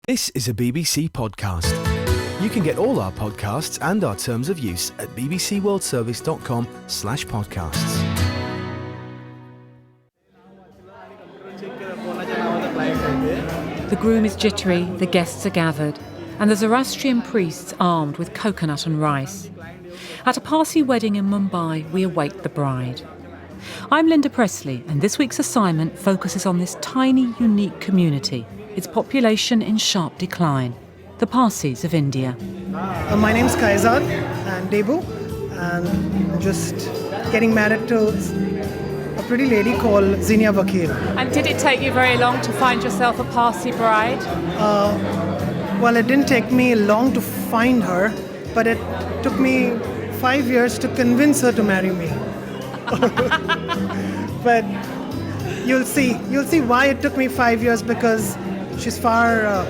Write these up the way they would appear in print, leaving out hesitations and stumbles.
This is a BBC podcast. You can get all our podcasts and our terms of use at bbcworldservice.com/podcasts. The groom is jittery, the guests are gathered, and the Zoroastrian priests armed with coconut and rice. At a Parsi wedding in Mumbai, we await the bride. I'm Linda Presley, and this week's assignment focuses on this tiny, unique community, its population in sharp decline, the Parsis of India. My name's Kaizad and Debu, and I'm just getting married to a pretty lady called Zinia Vakil. And did it take you very long to find yourself a Parsi bride? Well, it didn't take me long to find her, but it took me 5 years to convince her to marry me. But you'll see why it took me 5 years, because she's far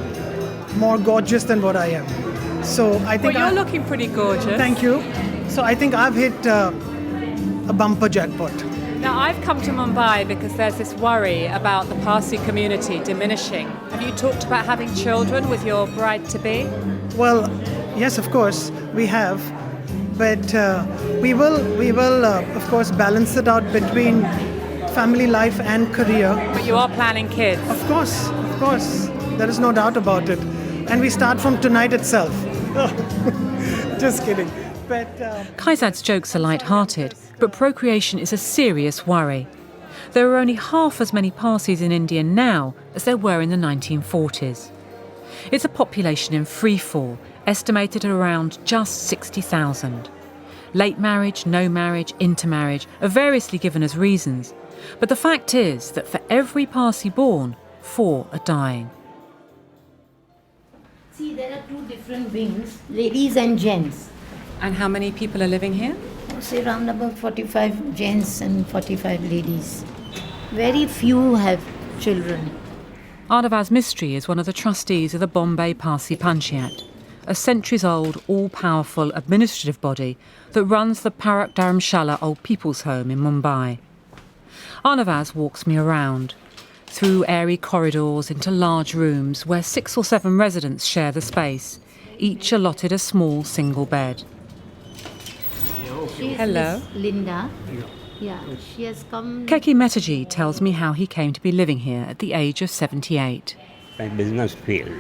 more gorgeous than what I am. So I think you're looking pretty gorgeous. Thank you. So I think I've hit a bumper jackpot. Now, I've come to Mumbai because there's this worry about the Parsi community diminishing. Have you talked about having children with your bride-to-be? Well, yes, of course, we have. But we will, of course, balance it out between family life and career. But you are planning kids? Of course. There is no doubt about it. And we start from tonight itself. Just kidding. But Kaizad's jokes are light-hearted, but procreation is a serious worry. There are only half as many Parsis in India now as there were in the 1940s. It's a population in freefall, estimated at around just 60,000. Late marriage, no marriage, intermarriage are variously given as reasons, but the fact is that for every Parsi born, 4 are dying. See, there are 2 different wings, ladies and gents. And how many people are living here? Say around about 45 gents and 45 ladies. Very few have children. Arnavaz Mistry is one of the trustees of the Bombay Parsi Panchayat, a centuries-old, all-powerful administrative body that runs the Parak Dharamshala Old People's Home in Mumbai. Arnavaz walks me around, through airy corridors into large rooms where 6 or 7 residents share the space, each allotted a small single bed. Hello. Miss Linda. Yeah, she has come. Keki Metaji tells me how he came to be living here at the age of 78. My business failed.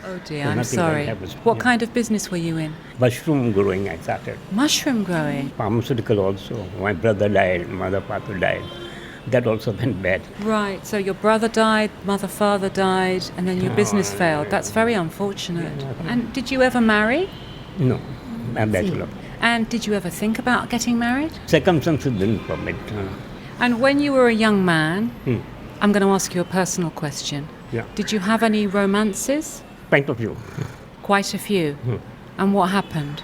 Oh dear, So I'm nothing sorry. like that was- What yeah. kind of business were you in? Mushroom growing I started. Mushroom growing. Pharmaceutical also. My brother died, mother, father died. That also went bad. Right, so your brother died, mother, father died, and then your business failed. That's very unfortunate. And did you ever marry? No, I'm bachelor. And did you ever think about getting married? Circumstances didn't permit. And when you were a young man, Hmm. I'm going to ask you a personal question. Yeah. Did you have any romances? Point of view. Quite a few. And what happened?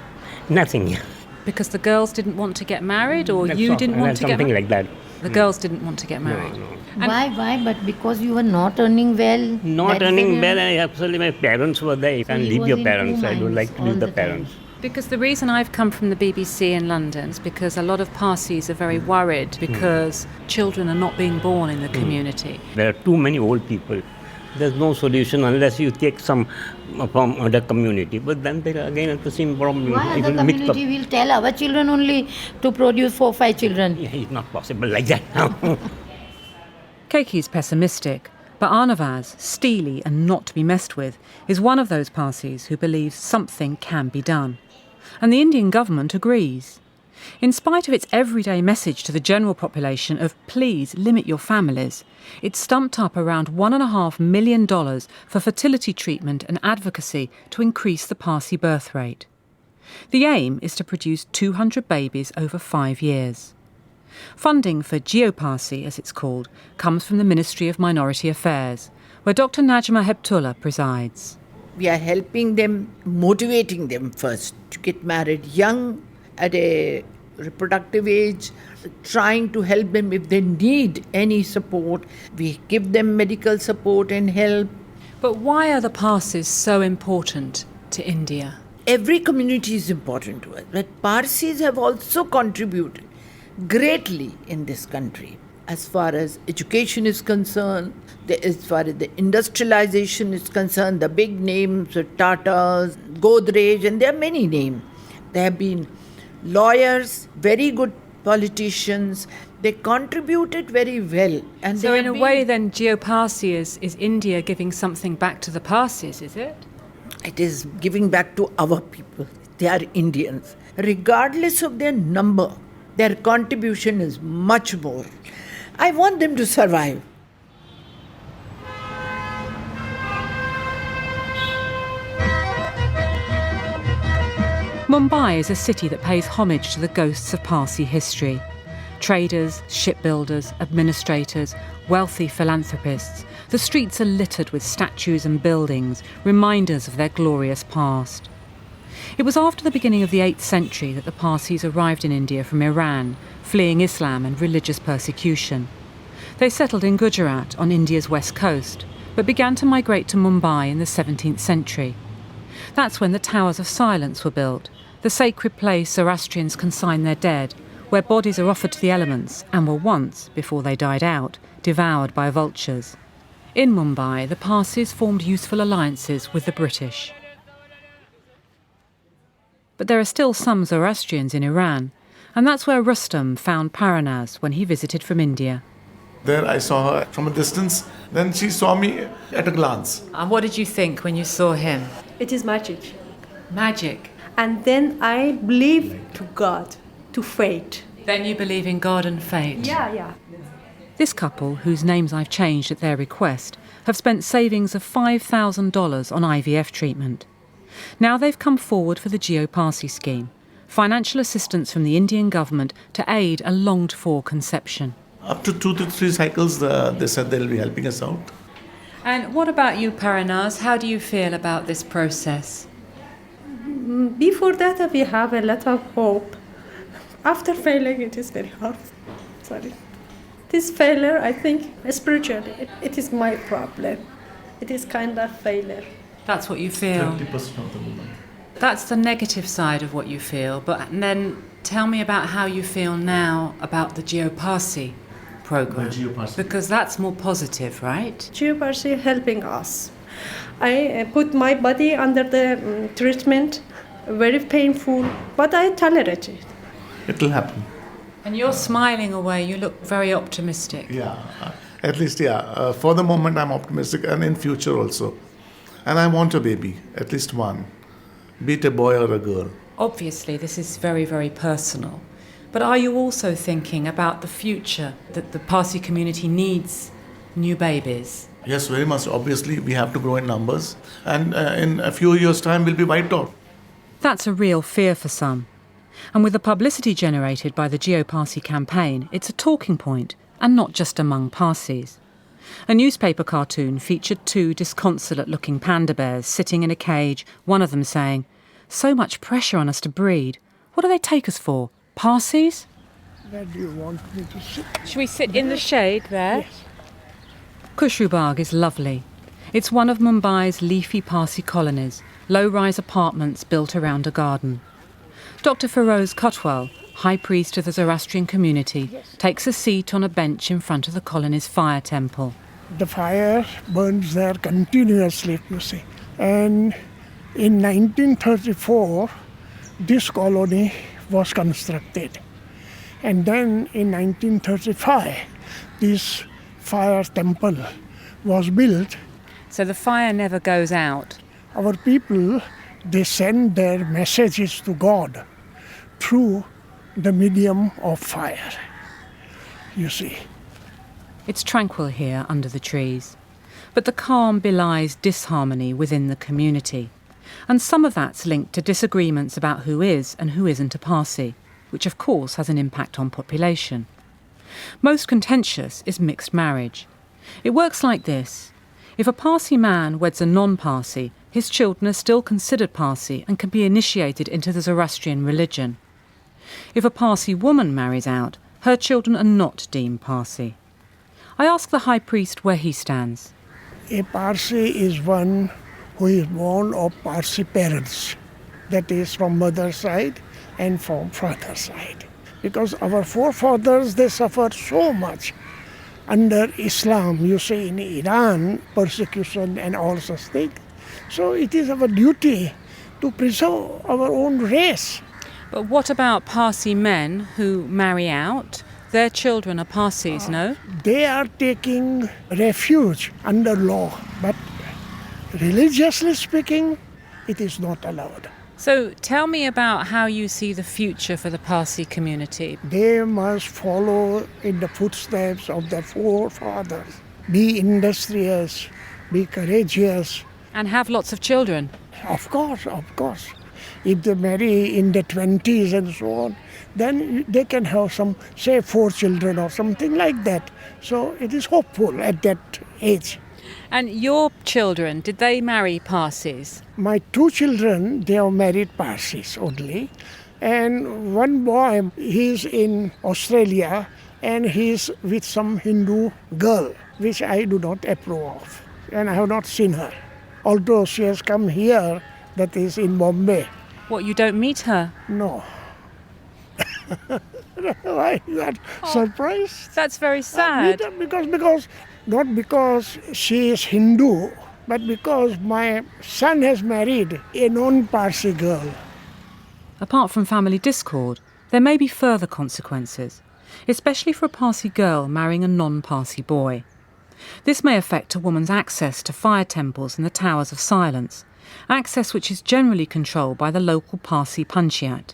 Nothing. Because the girls didn't want to get married, or That's you all. didn't want to get something married? like that. The girls didn't want to get married. No. Why? But because you were not earning well. Not that's earning the- well. Actually, my parents were there. You So can't he leave was your in 2 parents. I don't minds like to all leave the the time. parents. Because the reason I've come from the BBC in London is because a lot of Parsis are very worried because children are not being born in the community. There are too many old people. There's no solution unless you take some from other community. But then there again it's the same problem. Why It other will mix up. community will tell our children only to produce 4 or 5 children? Yeah, it's not possible like that. Keki's pessimistic, but Arnavaz, steely and not to be messed with, is one of those Parsis who believes something can be done. And the Indian government agrees. In spite of its everyday message to the general population of please limit your families, it stumped up around $1.5 million for fertility treatment and advocacy to increase the Parsi birth rate. The aim is to produce 200 babies over 5 years. Funding for GeoParsi, as it's called, comes from the Ministry of Minority Affairs, where Dr. Najma Heptullah presides. We are helping them, motivating them first to get married young at a reproductive age, trying to help them if they need any support. We give them medical support and help. But why are the Parsis so important to India? Every community is important to us, but Parsis have also contributed greatly in this country. as far as education is concerned, as far as the industrialization is concerned, the big names, Tatas, Godrej, and there are many names. There have been lawyers, very good politicians. They contributed very well. And So in a way then Geo-Parsi is India giving something back to the Parsis, is it? it is giving back to our people. They are Indians. Regardless of their number, their contribution is much more. I want them to survive. Mumbai is a city that pays homage to the ghosts of Parsi history. Traders, shipbuilders, administrators, wealthy philanthropists, the streets are littered with statues and buildings, reminders of their glorious past. It was after the beginning of the 8th century that the Parsis arrived in India from Iran, fleeing Islam and religious persecution. They settled in Gujarat on India's west coast, but began to migrate to Mumbai in the 17th century. That's when the Towers of Silence were built, the sacred place Zoroastrians consign their dead, where bodies are offered to the elements and were once, before they died out, devoured by vultures. In Mumbai, the Parsis formed useful alliances with the British. But there are still some Zoroastrians in Iran, and that's where Rustam found Parnas when he visited from India. There I saw her from a distance, then she saw me at a glance. And what did you think when you saw him? It is magic. Magic. And then I believe to God, to fate. Then you believe in God and fate? Yeah. This couple, whose names I've changed at their request, have spent savings of $5,000 on IVF treatment. Now they've come forward for the Geo-Parsi scheme, financial assistance from the Indian government to aid a longed-for conception. Up to 2 to 3 cycles, they said they'll be helping us out. And what about you, Parnas? How do you feel about this process? Before that, we have a lot of hope. After failing, it is very hard. Sorry. This failure, I think, spiritually, it is my problem. It is kind of failure. That's what you feel? 30% of the women. That's the negative side of what you feel. But then tell me about how you feel now about the Geo-Parsi program. Because that's more positive, right? Geo-Parsi helping us. I put my body under the treatment, very painful, but I tolerate it. It will happen. And you're smiling away. You look very optimistic. Yeah, at least, yeah. For the moment, I'm optimistic, and in future also. And I want a baby, at least one, be it a boy or a girl. Obviously, this is very, very personal. But are you also thinking about the future, that the Parsi community needs new babies? Yes, very much. Obviously, we have to grow in numbers. And in a few years' time, we'll be wiped out. That's a real fear for some. And with the publicity generated by the Geo-Parsi campaign, it's a talking point, and not just among Parsis. A newspaper cartoon featured 2 disconsolate-looking panda bears sitting in a cage, one of them saying, "So much pressure on us to breed. What do they take us for? Parsis?" Where do you want me to sit? Should we sit in the shade there? Yes. Kushrubagh is lovely. It's one of Mumbai's leafy Parsi colonies, low-rise apartments built around a garden. Dr. Feroz Kotwal, high priest of the Zoroastrian community, takes a seat on a bench in front of the colony's fire temple. The fire burns there continuously, you see. And in 1934, this colony was constructed. And then in 1935, this fire temple was built. So the fire never goes out. Our people, they send their messages to God through the medium of fire, you see. It's tranquil here under the trees. But the calm belies disharmony within the community. And some of that's linked to disagreements about who is and who isn't a Parsi, which of course has an impact on population. Most contentious is mixed marriage. It works like this. If a Parsi man weds a non-Parsi, his children are still considered Parsi and can be initiated into the Zoroastrian religion. If a Parsi woman marries out, her children are not deemed Parsi. I ask the high priest where he stands. A Parsi is one who is born of Parsi parents, that is from mother's side and from father's side. Because our forefathers, they suffered so much under Islam, you see, in Iran, persecution and all such things. So it is our duty to preserve our own race. But what about Parsi men who marry out? Their children are Parsis, no? They are taking refuge under law, but religiously speaking, it is not allowed. So tell me about how you see the future for the Parsi community. They must follow in the footsteps of their forefathers. Be industrious, be courageous. And have lots of children. Of course, of course. If they marry in the 20s and so on, then they can have some, say, 4 children or something like that. So it is hopeful at that age. And your children, did they marry Parsis? My 2 children, they are married Parsis only. And one boy, he's in Australia and he's with some Hindu girl, which I do not approve of. And I have not seen her. Although she has come here, that is in Bombay. What, you don't meet her? No. Why is that surprised? That's very sad. Because not because she is Hindu, but because my son has married a non-Parsi girl. Apart from family discord, there may be further consequences, especially for a Parsi girl marrying a non-Parsi boy. This may affect a woman's access to fire temples and the Towers of Silence, access which is generally controlled by the local Parsi Panchayat.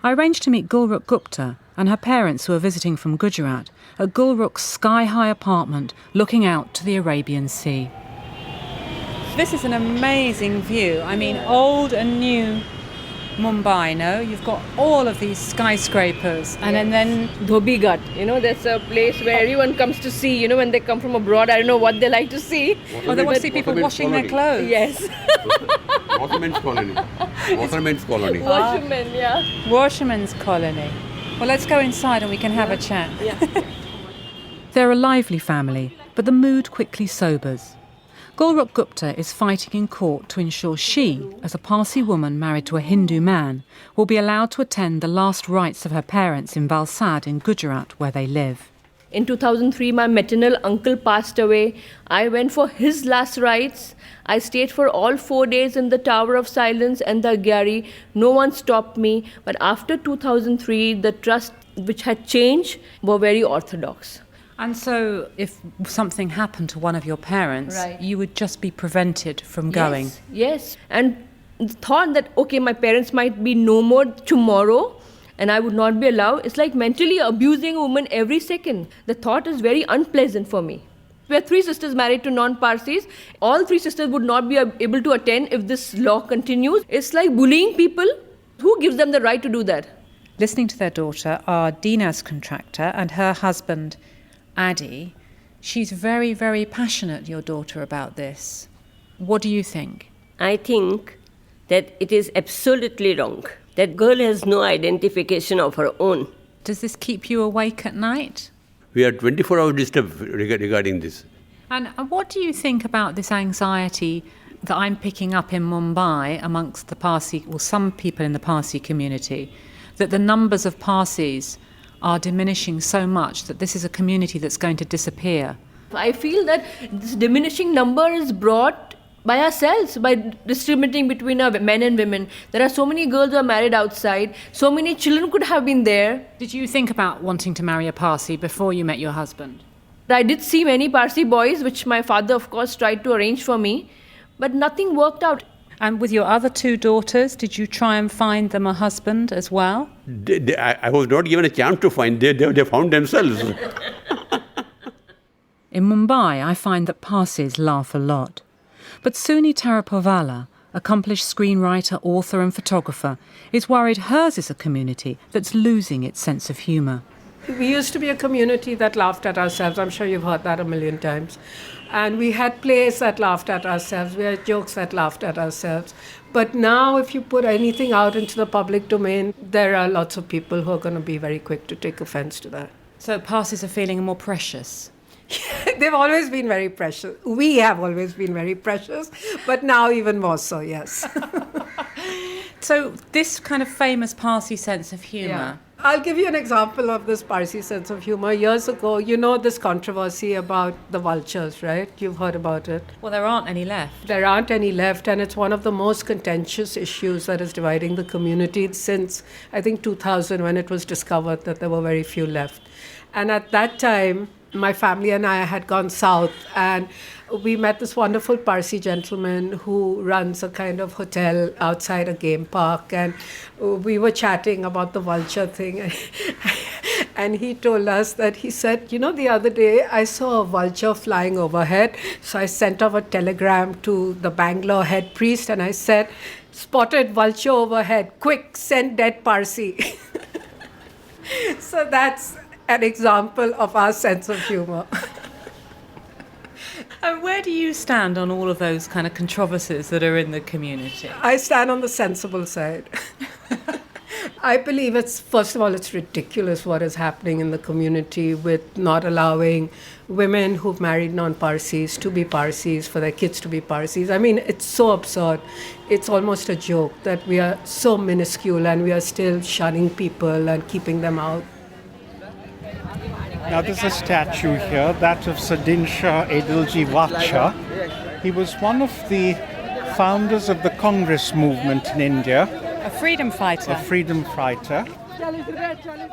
I arranged to meet Gulrukh Gupta and her parents who are visiting from Gujarat at Gulrukh's sky-high apartment looking out to the Arabian Sea. This is an amazing view. I mean, old and new Mumbai, no? You've got all of these skyscrapers and then Dhobi Ghat, that's a place where everyone comes to see, when they come from abroad. I don't know what they like to see. They want to see people washing their clothes. Yes. Washerman's colony. Washerman's colony. Washerman, yeah. Washerman's colony. Well, let's go inside and we can have a chat. Yeah. They're a lively family, but the mood quickly sobers. Gulrukh Gupta is fighting in court to ensure she, as a Parsi woman married to a Hindu man, will be allowed to attend the last rites of her parents in Valsad in Gujarat, where they live. In 2003, my maternal uncle passed away. I went for his last rites. I stayed for all 4 days in the Tower of Silence and the Agyari. No one stopped me. But after 2003, the trust which had changed were very orthodox. And so if something happened to one of your parents, Right. you would just be prevented from going. Yes. And the thought that, okay, my parents might be no more tomorrow and I would not be allowed, it's like mentally abusing a woman every second. The thought is very unpleasant for me. We are 3 sisters married to non-Parsis. All 3 sisters would not be able to attend if this law continues. It's like bullying people. Who gives them the right to do that? Listening to their daughter are Dina's contractor and her husband, Addy. She's very, very passionate, your daughter, about this. What do you think? I think that it is absolutely wrong. That girl has no identification of her own. Does this keep you awake at night? We are 24 hours disturbed regarding this. And what do you think about this anxiety that I'm picking up in Mumbai amongst the Parsi, or some people in the Parsi community, that the numbers of Parsis are diminishing so much that this is a community that's going to disappear? I feel that this diminishing number is brought by ourselves, by discriminating between our men and women. There are so many girls who are married outside. So many children could have been there. Did you think about wanting to marry a Parsi before you met your husband? I did see many Parsi boys, which my father, of course, tried to arrange for me. But nothing worked out. And with your other 2 daughters, did you try and find them a husband as well? I was not given a chance to find. They found themselves. In Mumbai, I find that Parsis laugh a lot. But Suni Tarapovala, accomplished screenwriter, author and photographer, is worried hers is a community that's losing its sense of humour. We used to be a community that laughed at ourselves. I'm sure you've heard that a million times. And we had plays that laughed at ourselves. We had jokes that laughed at ourselves. But now if you put anything out into the public domain, there are lots of people who are going to be very quick to take offense to that. So Parsis are feeling more precious? They've always been very precious. We have always been very precious, but now even more so, yes. So this kind of famous Parsi sense of humour, I'll give you an example of this Parsi sense of humor. Years ago, you know this controversy about the vultures, right? You've heard about it. Well, there aren't any left. There aren't any left, and it's one of the most contentious issues that is dividing the community since, I think, 2000, when it was discovered that there were very few left. And at that time, my family and I had gone south, and we met this wonderful Parsi gentleman who runs a kind of hotel outside a game park, and we were chatting about the vulture thing. And he told us that, he said, you know, the other day I saw a vulture flying overhead, so I sent off a telegram to the Bangalore head priest, and I said, spotted vulture overhead, quick, send dead Parsi. So that's an example of our sense of humor. And where do you stand on all of those kind of controversies that are in the community? I stand on the sensible side. I believe first of all, it's ridiculous what is happening in the community with not allowing women who've married non-Parsis to be Parsis, for their kids to be Parsis. I mean, it's so absurd. It's almost a joke that we are so minuscule and we are still shunning people and keeping them out. Now there's a statue here, that of Sadinsha Edilji Vacha. He was one of the founders of the Congress movement in India. A freedom fighter.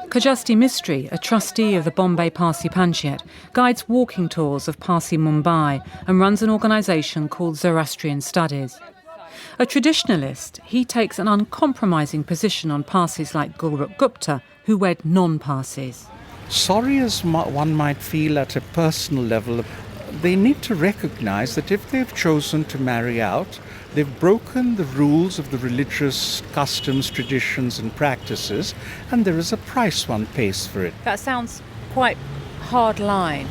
Kajasti Mistry, a trustee of the Bombay Parsi Panchayat, guides walking tours of Parsi Mumbai and runs an organisation called Zoroastrian Studies. A traditionalist, he takes an uncompromising position on Parsis like Gulrukh Gupta, who wed non-Parsis. Sorry as one might feel at a personal level, they need to recognise that if they've chosen to marry out, they've broken the rules of the religious customs, traditions and practices, and there is a price one pays for it. That sounds quite hard line,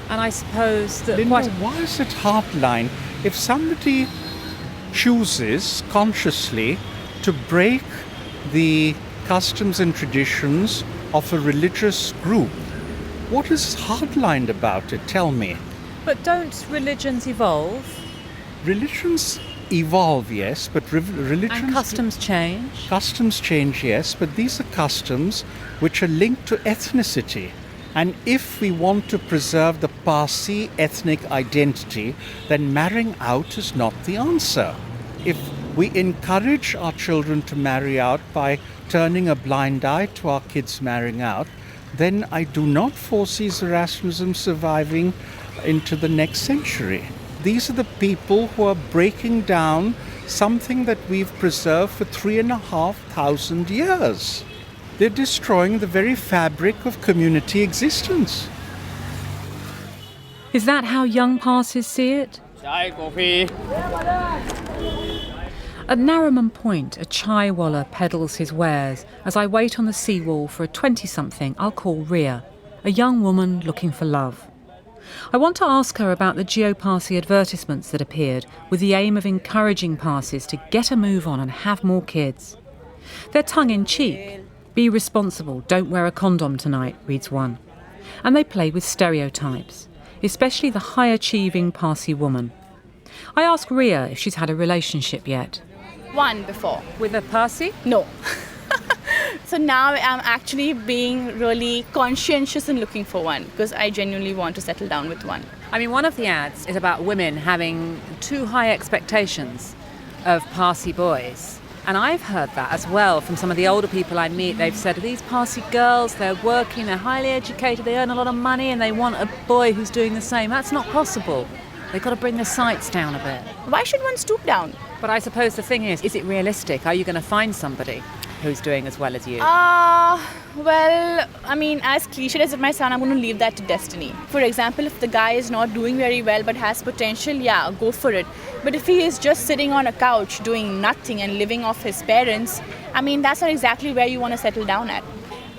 and I suppose that... Linda, why is it hard line? If somebody chooses consciously to break the customs and traditions of a religious group, what is hardlined about it? Tell me. But don't religions evolve? Religions evolve, yes, but religions... And customs change? Customs change, yes, but these are customs which are linked to ethnicity. And if we want to preserve the Parsi ethnic identity, then marrying out is not the answer. If we encourage our children to marry out by turning a blind eye to our kids marrying out, then I do not foresee Zoroastrianism surviving into the next century. These are the people who are breaking down something that we've preserved for 3,500 years. They're destroying the very fabric of community existence. Is that how young Parsis see it? Chai, coffee. At Nariman Point, a chai-walla peddles his wares as I wait on the seawall for a 20-something I'll call Ria, a young woman looking for love. I want to ask her about the Geo-Parsi advertisements that appeared with the aim of encouraging Parsis to get a move on and have more kids. They're tongue-in-cheek. Be responsible, don't wear a condom tonight, reads one. And they play with stereotypes, especially the high-achieving Parsi woman. I ask Ria if she's had a relationship yet. One before. With a Parsi? No. So now I'm actually being really conscientious in looking for one because I genuinely want to settle down with one. I mean, one of the ads is about women having too high expectations of Parsi boys. And I've heard that as well from some of the older people I meet. They've said, these Parsi girls, they're working, they're highly educated, they earn a lot of money, and they want a boy who's doing the same. That's not possible. They've got to bring their sights down a bit. Why should one stoop down? But I suppose the thing is it realistic? Are you going to find somebody who's doing as well as you? Well, I mean, as cliched as it might sound, I'm going to leave that to destiny. For example, if the guy is not doing very well but has potential, yeah, go for it. But if he is just sitting on a couch doing nothing and living off his parents, I mean, that's not exactly where you want to settle down at.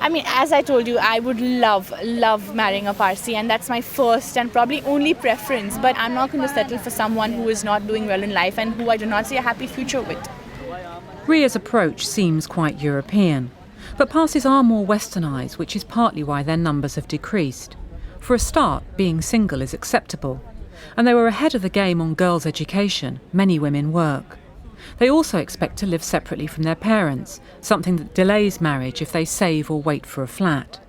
I mean, as I told you, I would love marrying a Parsi, and that's my first and probably only preference. But I'm not going to settle for someone who is not doing well in life and who I do not see a happy future with. Ria's approach seems quite European. But Parsis are more westernised, which is partly why their numbers have decreased. For a start, being single is acceptable. And they were ahead of the game on girls' education. Many women work. They also expect to live separately from their parents, something that delays marriage if they save or wait for a flat.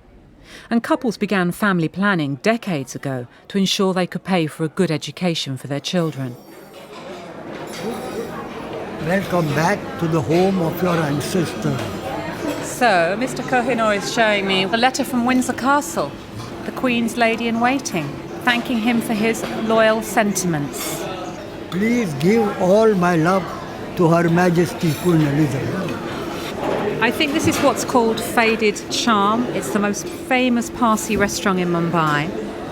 And couples began family planning decades ago to ensure they could pay for a good education for their children. Welcome back to the home of your ancestors. So, Mr. Kohinoor is showing me a letter from Windsor Castle, the Queen's Lady-in-Waiting, thanking him for his loyal sentiments. Please give all my love to Her Majesty Queen Elizabeth. I think this is what's called Faded Charm. It's the most famous Parsi restaurant in Mumbai,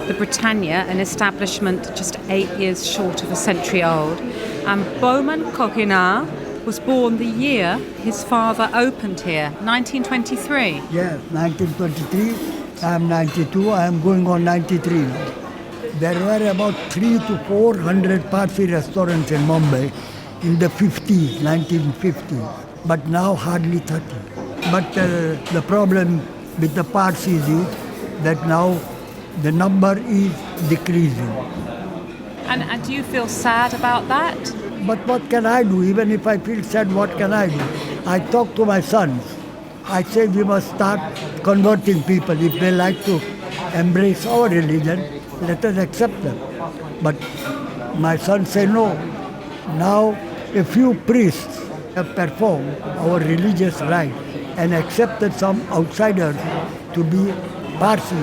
the Britannia, an establishment just 8 years short of a century old. And Bowman Kohinoor was born the year his father opened here, 1923. Yes, 1923. I am 92. I am going on 93 now. There were about 300 to 400 Parsi restaurants in Mumbai in the 50s, 1950s. But now hardly 30. But the problem with the Parsis is that now the number is decreasing. And do you feel sad about that? But what can I do? Even if I feel sad, what can I do? I talk to my sons. I say we must start converting people. If they like to embrace our religion, let us accept them. But my sons say no. Now a few priests have performed our religious rites and accepted some outsiders to be Parsi.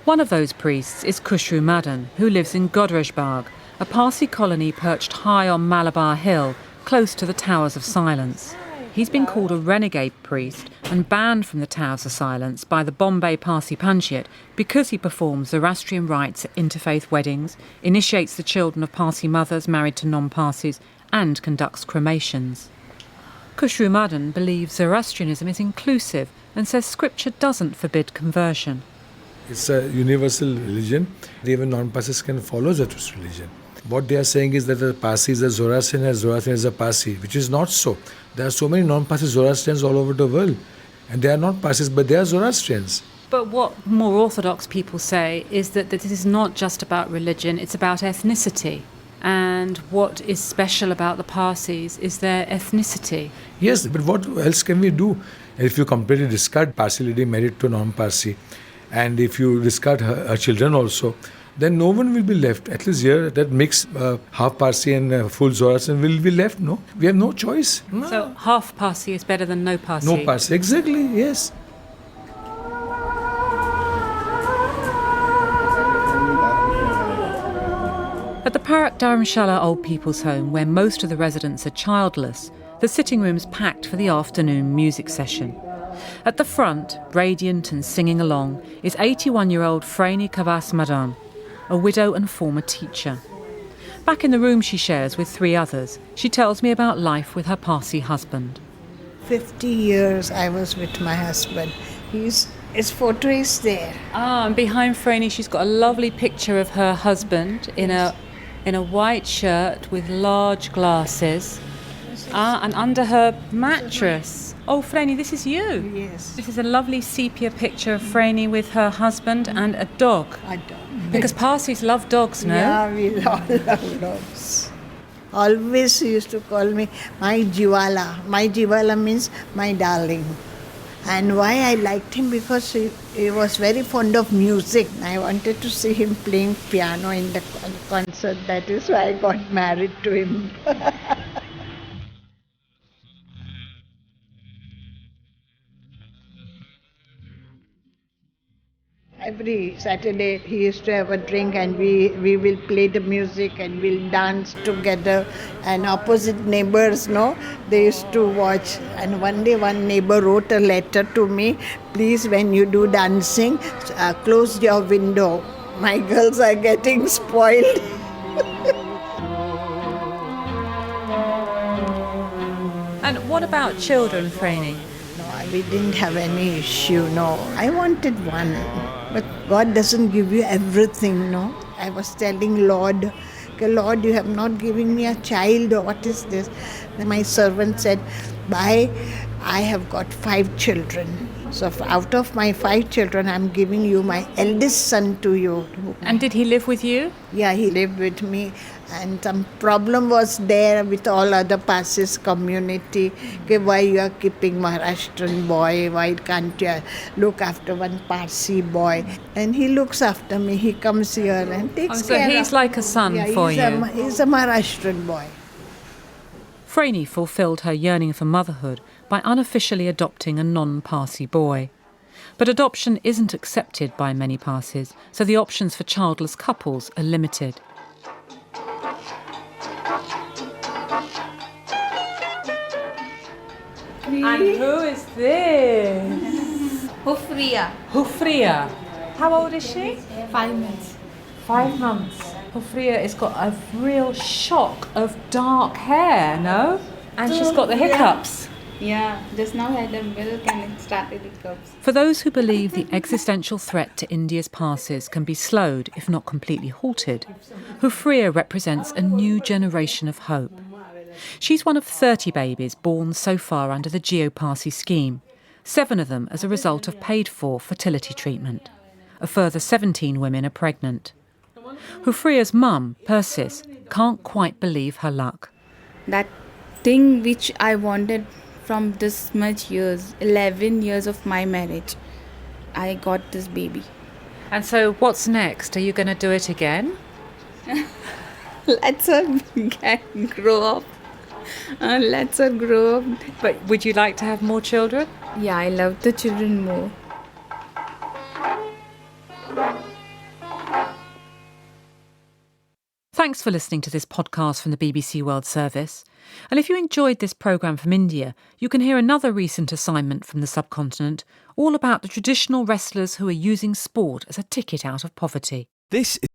One of those priests is Khushru Madan, who lives in Godrej Bagh, a Parsi colony perched high on Malabar Hill, close to the Towers of Silence. He's been called a renegade priest and banned from the Towers of Silence by the Bombay Parsi Panchayat because he performs Zoroastrian rites at interfaith weddings, initiates the children of Parsi mothers married to non-Parsis, and conducts cremations. Khushru Madan believes Zoroastrianism is inclusive and says scripture doesn't forbid conversion. It's a universal religion. Even non-Parsis can follow that religion. What they are saying is that the Parsi is a Zoroastrian and Zoroastrian is a Parsi, which is not so. There are so many non-Parsi Zoroastrians all over the world. And they are not Parsis, but they are Zoroastrians. But what more orthodox people say is that this is not just about religion, it's about ethnicity. And what is special about the Parsis is their ethnicity. Yes, but what else can we do? If you completely discard Parsi lady married to non-Parsi, and if you discard her children also, then no one will be left. At least here, that mixed half Parsi and full Zoroastrian will be left, no? We have no choice. No. So half Parsi is better than no Parsi? No Parsi, exactly, yes. At the Parak Dharamshala Old People's Home, where most of the residents are childless, the sitting room's packed for the afternoon music session. At the front, radiant and singing along, is 81-year-old Frani Kavas Madan, a widow and former teacher. Back in the room she shares with 3 others, she tells me about life with her Parsi husband. 50 years I was with my husband. His photo is there. And behind Frani she's got a lovely picture of her husband in a white shirt with large glasses. And under her mattress. Oh, Frani, this is you. Yes. This is a lovely sepia picture of Frani with her husband and a dog. A dog. Because Parsis love dogs, no? Yeah, we all love dogs. Always he used to call me my Jiwala. My Jiwala means my darling. And why I liked him? Because he was very fond of music. I wanted to see him playing piano in the concert. That is why I got married to him. Every Saturday he used to have a drink and we will play the music and we'll dance together. And opposite neighbors, they used to watch. And one day one neighbor wrote a letter to me, please when you do dancing, close your window. My girls are getting spoiled. And what about children, Frani? No, we didn't have any issue, no. I wanted one. But God doesn't give you everything, no. I was telling Lord, Lord, you have not given me a child, or what is this? Then my servant said, I have got 5 children. So out of my 5 children, I'm giving you my eldest son to you. And did he live with you? Yeah, he lived with me. And some problem was there with all other Parsis community. Okay, why you are keeping Maharashtrian boy? Why can't you look after one Parsi boy? And he looks after me. He comes here and takes care. So he's like a son for you. He's a Maharashtrian boy. Franey fulfilled her yearning for motherhood by unofficially adopting a non-Parsi boy. But adoption isn't accepted by many Parsis, so the options for childless couples are limited. And who is this? Hufriya. Hufriya. How old is she? 5 months. 5 months. Hufriya has got a real shock of dark hair, no? And she's got the hiccups. Yeah, just now I had a milk and it started hiccups. For those who believe the existential threat to India's Parsis can be slowed, if not completely halted, Hufriya represents a new generation of hope. She's one of 30 babies born so far under the Geo-Parsi scheme, 7 of them as a result of paid-for fertility treatment. A further 17 women are pregnant. Hufriya's mum, Parsis, can't quite believe her luck. That thing which I wanted from this much years, 11 years of my marriage, I got this baby. And so what's next? Are you going to do it again? Let's her grow up. Let's her grow up. But would you like to have more children? Yeah, I love the children more. Thanks for listening to this podcast from the BBC World Service. And if you enjoyed this programme from India, you can hear another recent assignment from the subcontinent, all about the traditional wrestlers who are using sport as a ticket out of poverty. This